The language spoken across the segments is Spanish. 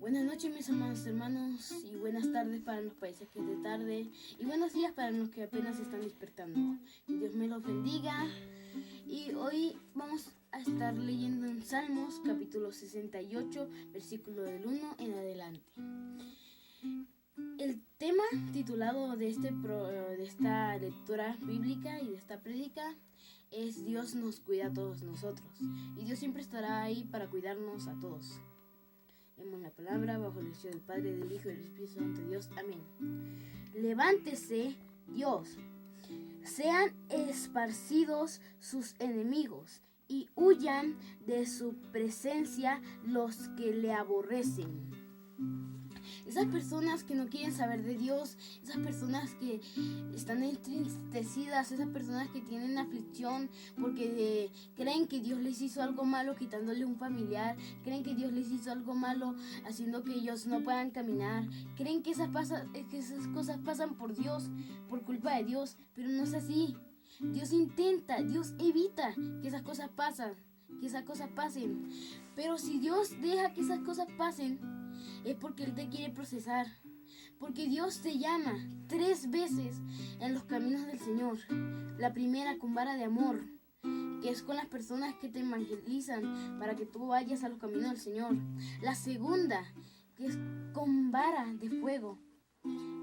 Buenas noches, mis amados hermanos, y buenas tardes para los países que es de tarde, y buenos días para los que apenas están despertando. Que Dios me los bendiga. Y hoy vamos a estar leyendo en Salmos, capítulo 68, versículo del 1 en adelante. El tema titulado de esta lectura bíblica y de esta prédica es Dios nos cuida a todos nosotros, y Dios siempre estará ahí para cuidarnos a todos. Leemos la palabra bajo el deseo del Padre, del Hijo y del Espíritu Santo de Dios. Amén. Levántese, Dios. Sean esparcidos sus enemigos y huyan de su presencia los que le aborrecen. Esas personas que no quieren saber de Dios, esas personas que están entristecidas, esas personas que tienen aflicción porque creen que Dios les hizo algo malo quitándole un familiar, creen que Dios les hizo algo malo haciendo que ellos no puedan caminar, creen que esas cosas pasan por Dios, por culpa de Dios, pero no es así. Dios intenta, Dios evita que esas cosas pasen. Pero si Dios deja que esas cosas pasen, es porque Él te quiere procesar. Porque Dios te llama 3 veces en los caminos del Señor. La primera con vara de amor, que es con las personas que te evangelizan para que tú vayas a los caminos del Señor. La segunda, que es con vara de fuego,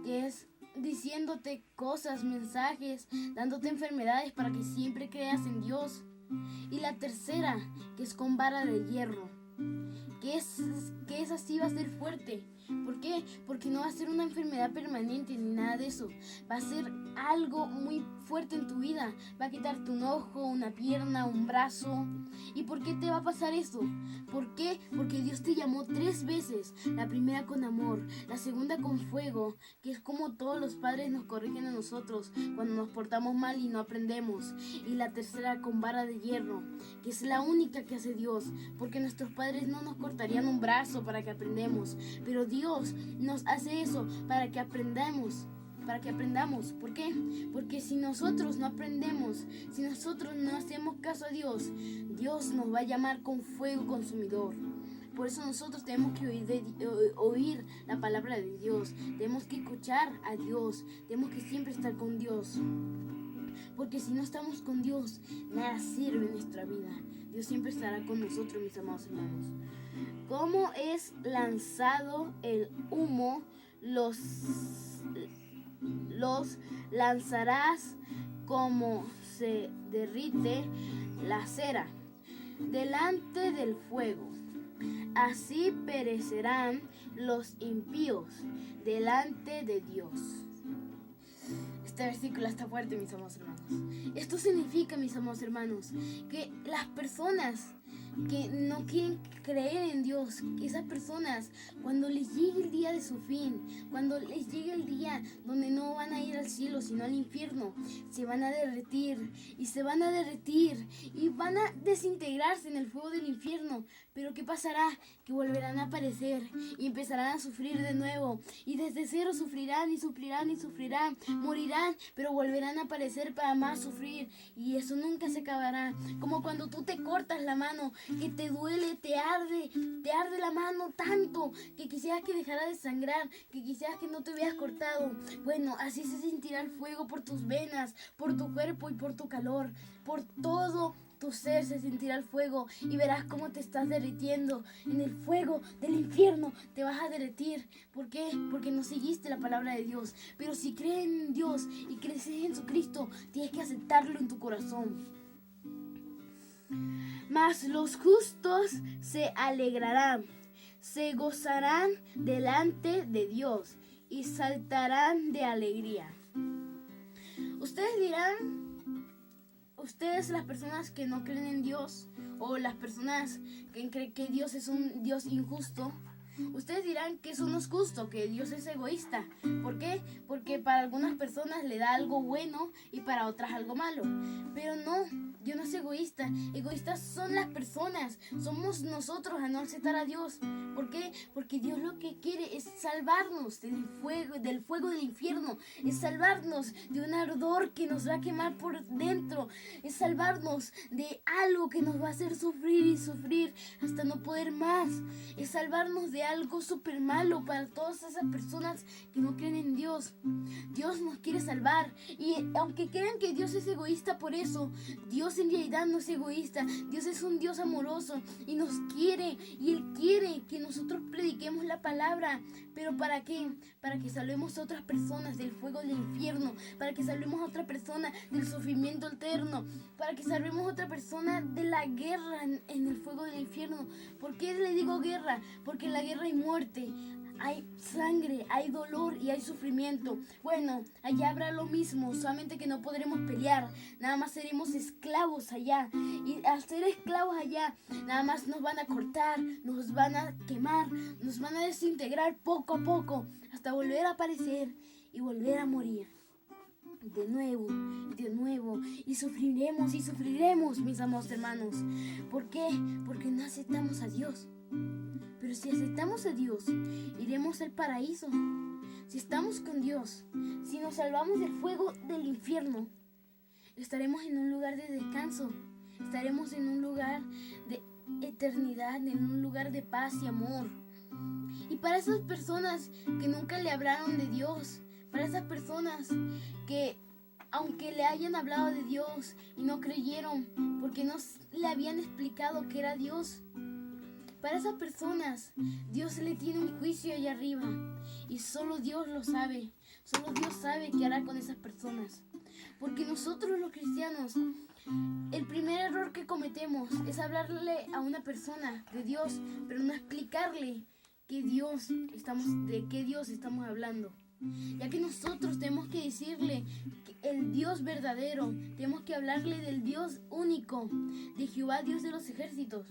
que es diciéndote cosas, mensajes, dándote enfermedades para que siempre creas en Dios. Y la tercera, que es con vara de hierro, que es así, va a ser fuerte. ¿Por qué? Porque no va a ser una enfermedad permanente ni nada de eso. Va a ser algo muy fuerte en tu vida. Va a quitarte un ojo, una pierna, un brazo. ¿Y por qué te va a pasar eso? ¿Por qué? Porque Dios te llamó 3 veces. La primera con amor, la segunda con fuego, que es como todos los padres nos corrigen a nosotros cuando nos portamos mal y no aprendemos. Y la tercera con vara de hierro, que es la única que hace Dios, porque nuestros padres no nos cortarían un brazo para que aprendamos, pero Dios nos hace eso para que aprendamos. ¿Por qué? Porque si nosotros no aprendemos, si nosotros no hacemos caso a Dios, Dios nos va a llamar con fuego consumidor. Por eso nosotros tenemos que oír la palabra de Dios, tenemos que escuchar a Dios, tenemos que siempre estar con Dios. Porque si no estamos con Dios, nada sirve en nuestra vida. Dios siempre estará con nosotros, mis amados hermanos. ¿Cómo es lanzado el humo? Los lanzarás como se derrite la cera delante del fuego. Así perecerán los impíos delante de Dios. Este versículo está fuerte, mis amados hermanos. Esto significa, mis amados hermanos, que las personas que no quieren creer en Dios, que esas personas, cuando les llegue el día de su fin, cuando les llegue el día donde no van a ir al cielo sino al infierno, se van a derretir y van a desintegrarse en el fuego del infierno. Pero ¿qué pasará? Que volverán a aparecer y empezarán a sufrir de nuevo, y desde cero sufrirán, morirán, pero volverán a aparecer para más sufrir, y eso nunca se acabará. Como cuando tú te cortas la mano, que te duele, te arde la mano tanto que quisieras que dejara de sangrar, que quisieras que no te hubieras cortado. Bueno, así se sentirá el fuego por tus venas, por tu cuerpo y por tu calor, por todo tu ser se sentirá el fuego, y verás cómo te estás derritiendo en el fuego del infierno. Te vas a derretir. ¿Por qué? Porque no seguiste la palabra de Dios. Pero si crees en Dios y crees en Jesucristo, tienes que aceptarlo en tu corazón. Mas los justos se alegrarán, se gozarán delante de Dios y saltarán de alegría. Ustedes dirán, ustedes, las personas que no creen en Dios, o las personas que creen que Dios es un Dios injusto, ustedes dirán que eso no es justo, que Dios es egoísta. ¿Por qué? Porque para algunas personas le da algo bueno y para otras algo malo. Pero no, Dios no es egoísta. Egoístas son las personas. Somos nosotros a no aceptar a Dios. ¿Por qué? Porque Dios lo que quiere es salvarnos del fuego del infierno. Es salvarnos de un ardor que nos va a quemar por dentro. Es salvarnos de algo que nos va a hacer sufrir y sufrir hasta no poder más. Es salvarnos de algo súper malo para todas esas personas que no creen en Dios. Dios nos quiere salvar. Y aunque crean que Dios es egoísta por eso, Dios en realidad no es egoísta. Dios es un Dios amoroso y nos quiere. Y Él quiere que nosotros prediquemos la palabra. ¿Pero para qué? Para que salvemos a otras personas del fuego del infierno. Para que salvemos a otra persona del sufrimiento eterno. Para que salvemos a otra persona de la guerra en el fuego del infierno. ¿Por qué le digo guerra? Porque en la guerra hay muerte. Hay sangre, hay dolor y hay sufrimiento. Bueno, allá habrá lo mismo, solamente que no podremos pelear. Nada más seremos esclavos allá. Y al ser esclavos allá, nada más nos van a cortar, nos van a quemar, nos van a desintegrar poco a poco, hasta volver a aparecer y volver a morir. De nuevo, y sufriremos, mis amados hermanos. ¿Por qué? Porque no aceptamos a Dios. Pero si aceptamos a Dios, iremos al paraíso. Si estamos con Dios, si nos salvamos del fuego del infierno, estaremos en un lugar de descanso. Estaremos en un lugar de eternidad, en un lugar de paz y amor. Y para esas personas que nunca le hablaron de Dios, para esas personas que aunque le hayan hablado de Dios y no creyeron porque no le habían explicado que era Dios, para esas personas, Dios le tiene un juicio allá arriba y solo Dios lo sabe. Solo Dios sabe qué hará con esas personas. Porque nosotros los cristianos, el primer error que cometemos es hablarle a una persona de Dios, pero no explicarle de qué Dios estamos hablando. Ya que nosotros tenemos que decirle el Dios verdadero, tenemos que hablarle del Dios único, de Jehová Dios de los ejércitos,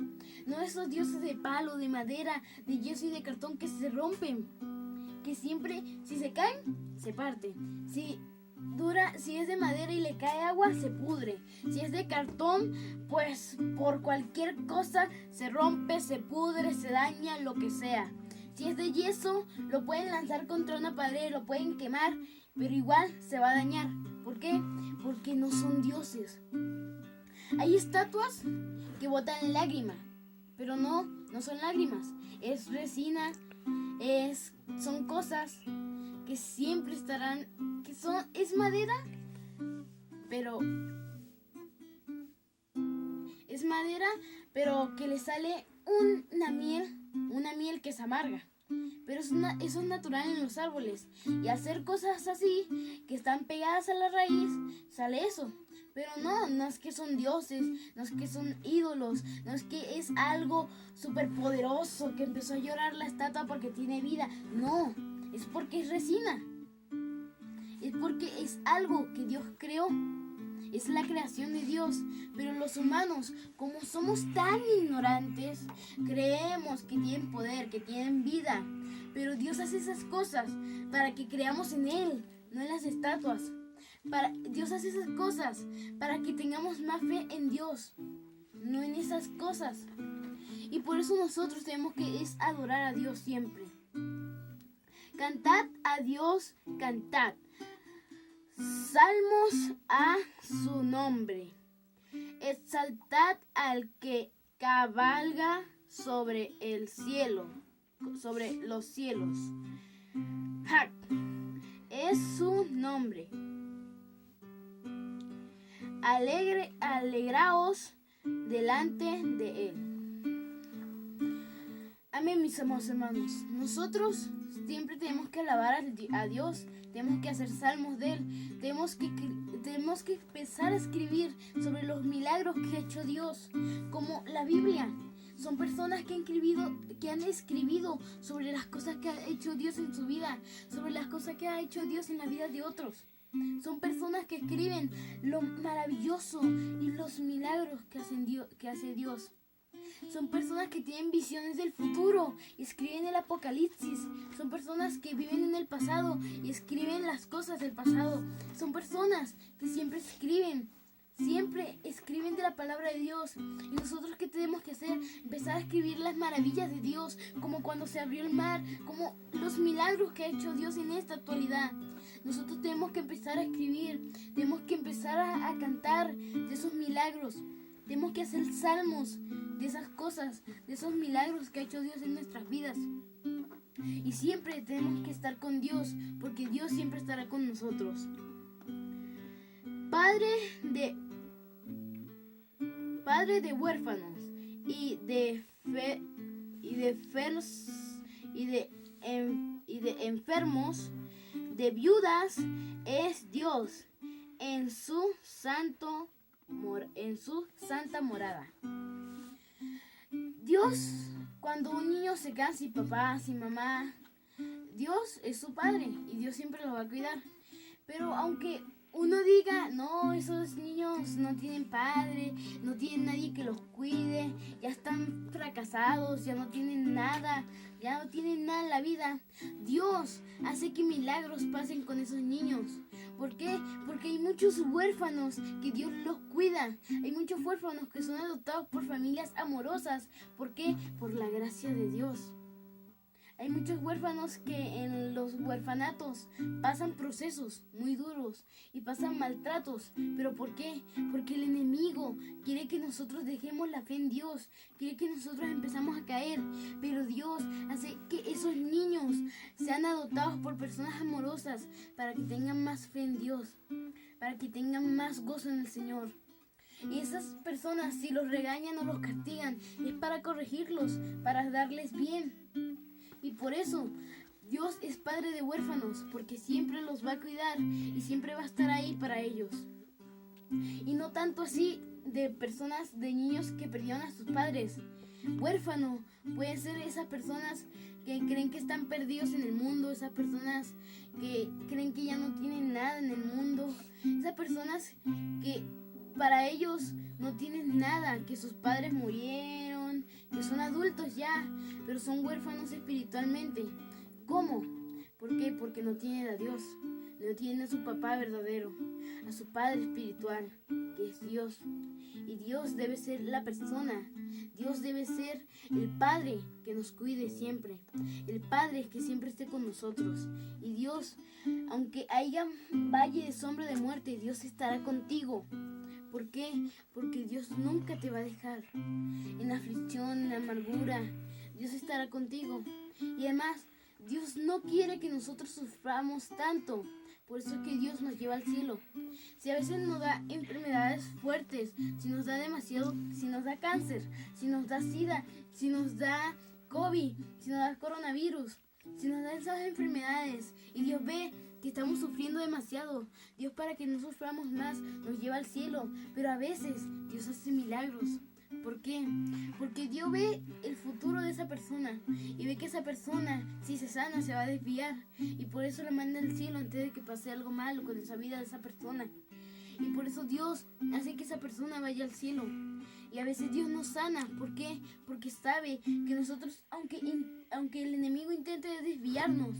no esos dioses de palo, de madera, de yeso y de cartón que se rompen, que siempre, si se caen, se parten, si es de madera y le cae agua, se pudre, si es de cartón, pues por cualquier cosa se rompe, se pudre, se daña, lo que sea. Si es de yeso, lo pueden lanzar contra una pared, lo pueden quemar, pero igual se va a dañar. ¿Por qué? Porque no son dioses. Hay estatuas que botan lágrimas, pero no son lágrimas. Es resina, son cosas que siempre estarán, es madera, pero que le sale una miel que es amarga. Pero eso es natural en los árboles. Y hacer cosas así, que están pegadas a la raíz, sale eso. Pero no es que son dioses, no es que son ídolos, no es que es algo súper poderoso que empezó a llorar la estatua porque tiene vida. No, es porque es resina. Es porque es algo que Dios creó. Es la creación de Dios, pero los humanos, como somos tan ignorantes, creemos que tienen poder, que tienen vida. Pero Dios hace esas cosas para que creamos en Él, no en las estatuas. Dios hace esas cosas para que tengamos más fe en Dios, no en esas cosas. Y por eso nosotros tenemos que adorar a Dios siempre. Cantad a Dios, cantad. Salmos a su nombre. Exaltad al que cabalga sobre el cielo, sobre los cielos. Jac es su nombre. Alegraos delante de él. Amén, mis amados hermanos. Nosotros siempre tenemos que alabar a Dios, tenemos que hacer salmos de Él, tenemos que empezar a escribir sobre los milagros que ha hecho Dios, como la Biblia. Son personas que han escribido sobre las cosas que ha hecho Dios en su vida, sobre las cosas que ha hecho Dios en la vida de otros. Son personas que escriben lo maravilloso y los milagros que hace Dios. Son personas que tienen visiones del futuro y escriben el Apocalipsis. Son personas que viven en el pasado y escriben las cosas del pasado. Son personas que siempre escriben siempre escriben de la palabra de Dios. ¿Y nosotros qué tenemos que hacer? Empezar a escribir las maravillas de Dios, como cuando se abrió el mar, como los milagros que ha hecho Dios en esta actualidad. Nosotros tenemos que empezar a escribir, tenemos que empezar a cantar de esos milagros. Tenemos que hacer salmos de esas cosas, de esos milagros que ha hecho Dios en nuestras vidas. Y siempre tenemos que estar con Dios, porque Dios siempre estará con nosotros. Padre de huérfanos y de enfermos, de viudas, es Dios en su santa morada. Dios, cuando un niño se queda sin papá, sin mamá, Dios es su padre y Dios siempre lo va a cuidar. Pero aunque uno diga, no, esos niños no tienen padre, no tienen nadie que los cuide, ya están fracasados, ya no tienen nada en la vida, Dios hace que milagros pasen con esos niños. ¿Por qué? Porque hay muchos huérfanos que Dios los cuida. Hay muchos huérfanos que son adoptados por familias amorosas. ¿Por qué? Por la gracia de Dios. Hay muchos huérfanos que en los huerfanatos pasan procesos muy duros y pasan maltratos. ¿Pero por qué? Porque el enemigo quiere que nosotros dejemos la fe en Dios, quiere que nosotros empezamos a caer. Pero Dios hace que esos niños sean adoptados por personas amorosas para que tengan más fe en Dios, para que tengan más gozo en el Señor. Y esas personas, si los regañan o los castigan, es para corregirlos, para darles bien. Y por eso Dios es padre de huérfanos, porque siempre los va a cuidar y siempre va a estar ahí para ellos. Y no tanto así de personas, de niños que perdieron a sus padres. Huérfano pueden ser esas personas que creen que están perdidos en el mundo, esas personas que creen que ya no tienen nada en el mundo, esas personas que para ellos no tienen nada, que sus padres murieron, que son adultos ya, pero son huérfanos espiritualmente. ¿Cómo? ¿Por qué? Porque no tienen a Dios, no tienen a su papá verdadero, a su padre espiritual, que es Dios. Y Dios debe ser la persona, Dios debe ser el Padre que nos cuide siempre, el Padre que siempre esté con nosotros. Y Dios, aunque haya valle de sombra de muerte, Dios estará contigo. ¿Por qué? Porque Dios nunca te va a dejar. En la aflicción, en la amargura, Dios estará contigo. Y además, Dios no quiere que nosotros suframos tanto. Por eso es que Dios nos lleva al cielo. Si a veces nos da enfermedades fuertes, si nos da demasiado, si nos da cáncer, si nos da SIDA, si nos da COVID, si nos da coronavirus, si nos da esas enfermedades y Dios ve que estamos sufriendo demasiado, Dios, para que no suframos más, nos lleva al cielo. Pero a veces Dios hace milagros. ¿Por qué? Porque Dios ve el futuro de esa persona y ve que esa persona, si se sana, se va a desviar, y por eso la manda al cielo antes de que pase algo malo con esa vida de esa persona. Y por eso Dios hace que esa persona vaya al cielo. Y a veces Dios nos sana. ¿Por qué? Porque sabe que nosotros, aunque el enemigo intente desviarnos,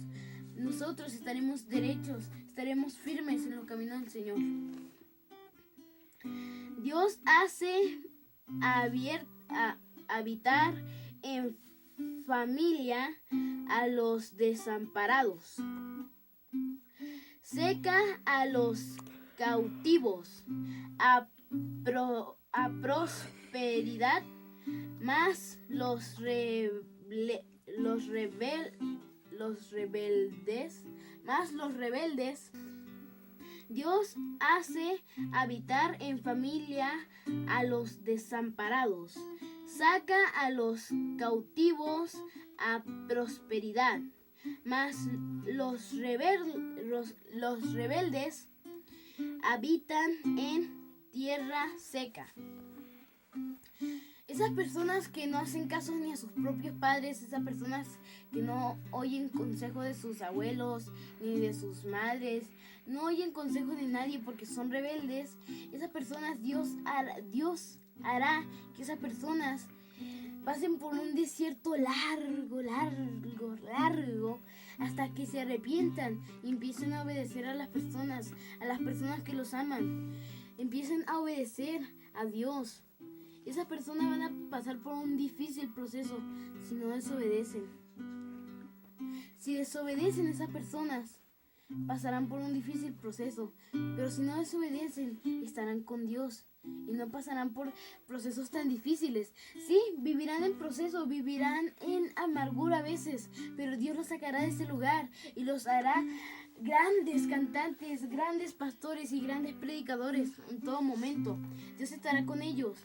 nosotros estaremos derechos, estaremos firmes en los caminos del Señor. Dios hace habitar en familia a los desamparados. Seca a los cautivos, a prosperidad, más los rebeldes. Dios hace habitar en familia a los desamparados, saca a los cautivos a prosperidad, mas los rebeldes habitan en tierra seca. Esas personas que no hacen caso ni a sus propios padres, esas personas que no oyen consejo de sus abuelos ni de sus madres, no oyen consejo de nadie porque son rebeldes, esas personas Dios hará que esas personas pasen por un desierto largo, hasta que se arrepientan y empiecen a obedecer a las personas que los aman. empiecen a obedecer a Dios. Esas personas van a pasar por un difícil proceso si no desobedecen. Si desobedecen, esas personas pasarán por un difícil proceso, pero si no desobedecen, estarán con Dios y no pasarán por procesos tan difíciles. Sí, vivirán en proceso, vivirán en amargura a veces, pero Dios los sacará de ese lugar y los hará grandes cantantes, grandes pastores y grandes predicadores en todo momento. Dios estará con ellos.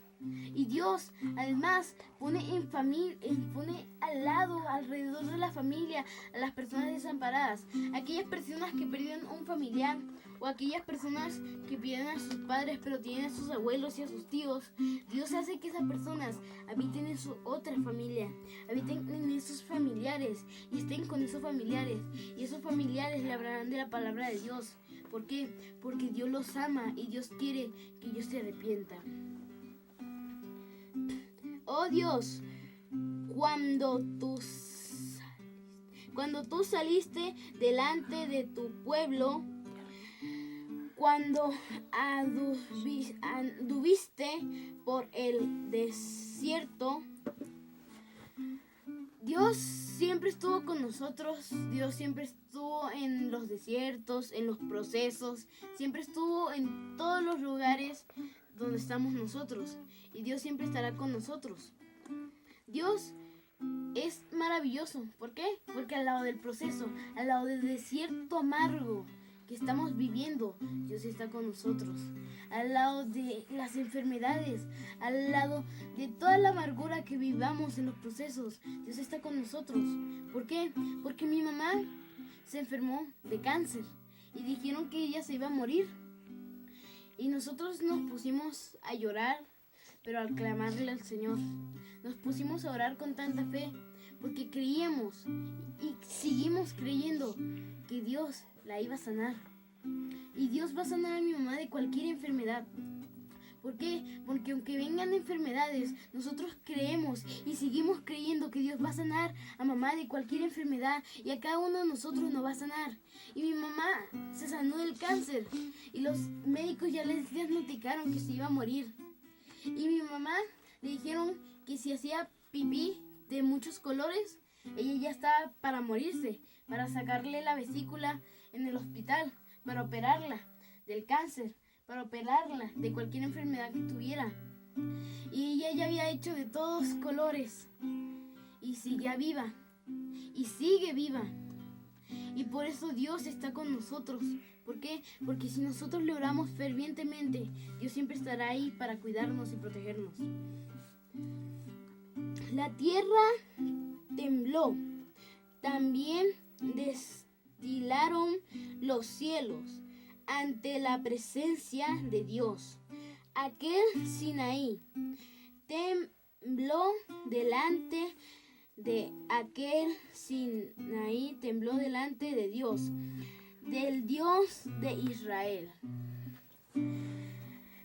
Y Dios, además, pone al lado, alrededor de la familia, a las personas desamparadas, aquellas personas que perdieron un familiar, o aquellas personas que pierden a sus padres pero tienen a sus abuelos y a sus tíos. Dios hace que esas personas habiten en su otra familia, habiten en esos familiares y estén con esos familiares, y esos familiares le hablarán de la palabra de Dios. ¿Por qué? Porque Dios los ama y Dios quiere que ellos se arrepientan. Oh Dios, cuando tú saliste delante de tu pueblo, cuando anduviste por el desierto, Dios siempre estuvo con nosotros. Dios siempre estuvo en los desiertos, en los procesos, siempre estuvo en todos los lugares donde estamos nosotros, y Dios siempre estará con nosotros. Dios es maravilloso. ¿Por qué? Porque al lado del proceso, al lado del desierto amargo que estamos viviendo, Dios está con nosotros. Al lado de las enfermedades, al lado de toda la amargura que vivamos en los procesos, Dios está con nosotros. ¿Por qué? Porque mi mamá se enfermó de cáncer y dijeron que ella se iba a morir. Y nosotros nos pusimos a llorar, pero al clamarle al Señor. Nos pusimos a orar con tanta fe, porque creíamos y seguimos creyendo que Dios la iba a sanar. Y Dios va a sanar a mi mamá de cualquier enfermedad. ¿Por qué? Porque aunque vengan enfermedades, nosotros creemos y seguimos creyendo que Dios va a sanar a mamá de cualquier enfermedad, y a cada uno de nosotros nos va a sanar. Y mi mamá se sanó del cáncer y los médicos ya les diagnosticaron que se iba a morir. Y mi mamá le dijeron que si hacía pipí de muchos colores, ella ya estaba para morirse, para sacarle la vesícula en el hospital, para operarla del cáncer, para operarla de cualquier enfermedad que tuviera. Y ella ya había hecho de todos colores y seguía viva y sigue viva. Y por eso Dios está con nosotros. ¿Por qué? Porque si nosotros le oramos fervientemente, Dios siempre estará ahí para cuidarnos y protegernos. La tierra tembló, también destilaron los cielos ante la presencia de Dios. Aquel Sinaí tembló delante de Dios, del Dios de Israel.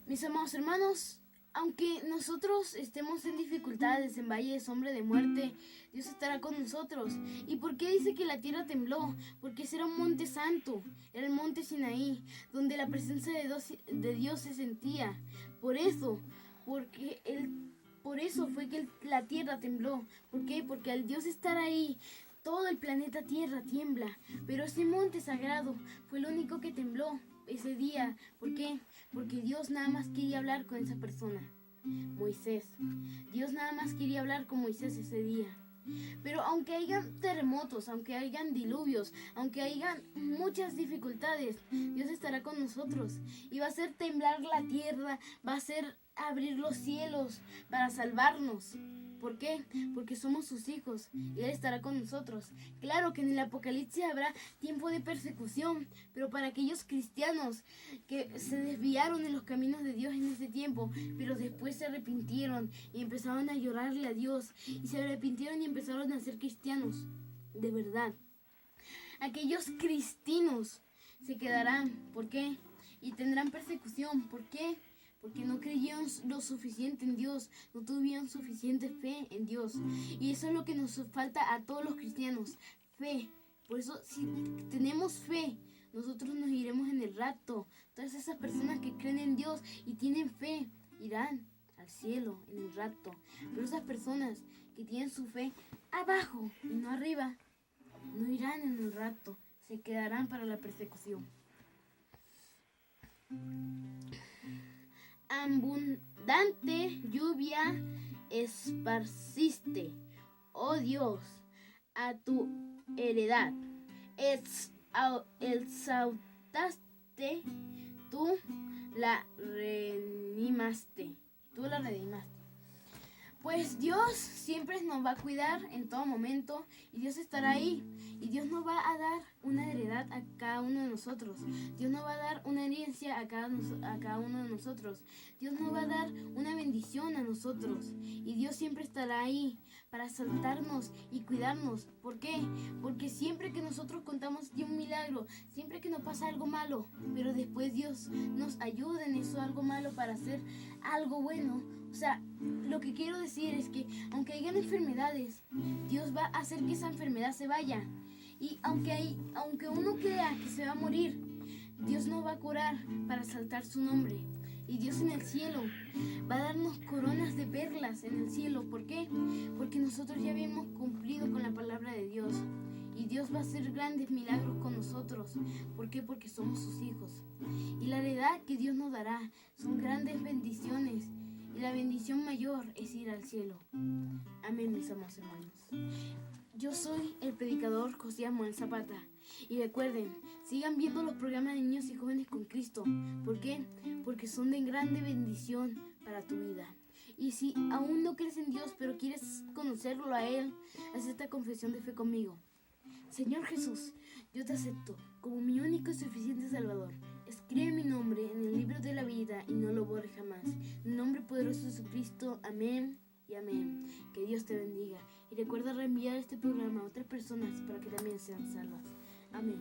Mis amados hermanos, aunque nosotros estemos en dificultades, en valle de sombra de muerte, Dios estará con nosotros. ¿Y por qué dice que la tierra tembló? Porque ese era un monte santo, era el monte Sinaí, donde la presencia de Dios se sentía. Por eso fue que la tierra tembló. ¿Por qué? Porque al Dios estar ahí, todo el planeta Tierra tiembla. Pero ese monte sagrado fue el único que tembló ese día. ¿Por qué? Porque Dios nada más quería hablar con esa persona, Moisés. Dios nada más quería hablar con Moisés ese día. Pero aunque hayan terremotos, aunque hayan diluvios, aunque hayan muchas dificultades, Dios estará con nosotros y va a hacer temblar la tierra, va a hacer abrir los cielos para salvarnos. ¿Por qué? Porque somos sus hijos y Él estará con nosotros. Claro que en el Apocalipsis habrá tiempo de persecución, pero para aquellos cristianos que se desviaron de los caminos de Dios en ese tiempo, pero después se arrepintieron y empezaron a llorarle a Dios, y se arrepintieron y empezaron a ser cristianos de verdad. Aquellos cristianos se quedarán. ¿Por qué? Y tendrán persecución. ¿Por qué? Porque no creyeron lo suficiente en Dios, no tuvieron suficiente fe en Dios. Y eso es lo que nos falta a todos los cristianos, fe. Por eso, si tenemos fe, nosotros nos iremos en el rapto. Todas esas personas que creen en Dios y tienen fe irán al cielo en el rapto. Pero esas personas que tienen su fe abajo y no arriba, no irán en el rapto, se quedarán para la persecución. Abundante lluvia esparciste, oh Dios, a tu heredad. Exaltaste, tú la redimaste. Pues Dios siempre nos va a cuidar en todo momento y Dios estará ahí. Y Dios nos va a dar una heredad a cada uno de nosotros. Dios nos va a dar una herencia a cada uno de nosotros. Dios nos va a dar una bendición a nosotros. Y Dios siempre estará ahí para exaltarnos y cuidarnos. ¿Por qué? Porque siempre que nosotros contamos de un milagro, siempre que nos pasa algo malo, pero después Dios nos ayuda en eso algo malo para hacer algo bueno. O sea, lo que quiero decir es que aunque hayan enfermedades, Dios va a hacer que esa enfermedad se vaya. Y aunque uno crea que se va a morir, Dios nos va a curar para exaltar su nombre. Y Dios en el cielo va a darnos coronas de perlas en el cielo. ¿Por qué? Porque nosotros ya habíamos cumplido con la palabra de Dios. Y Dios va a hacer grandes milagros con nosotros. ¿Por qué? Porque somos sus hijos. Y la heredad que Dios nos dará son grandes bendiciones. Y la bendición mayor es ir al cielo. Amén, mis amados hermanos. Yo soy el predicador José Manuel Zapata. Y recuerden, sigan viendo los programas de niños y jóvenes con Cristo. ¿Por qué? Porque son de grande bendición para tu vida. Y si aún no crees en Dios, pero quieres conocerlo a Él, haz esta confesión de fe conmigo. Señor Jesús, yo te acepto como mi único y suficiente Salvador. Escribe mi nombre en el libro de la vida y no lo borre jamás. En el nombre poderoso de Jesucristo, amén y amén. Que Dios te bendiga. Y recuerda reenviar este programa a otras personas para que también sean salvas. Amén.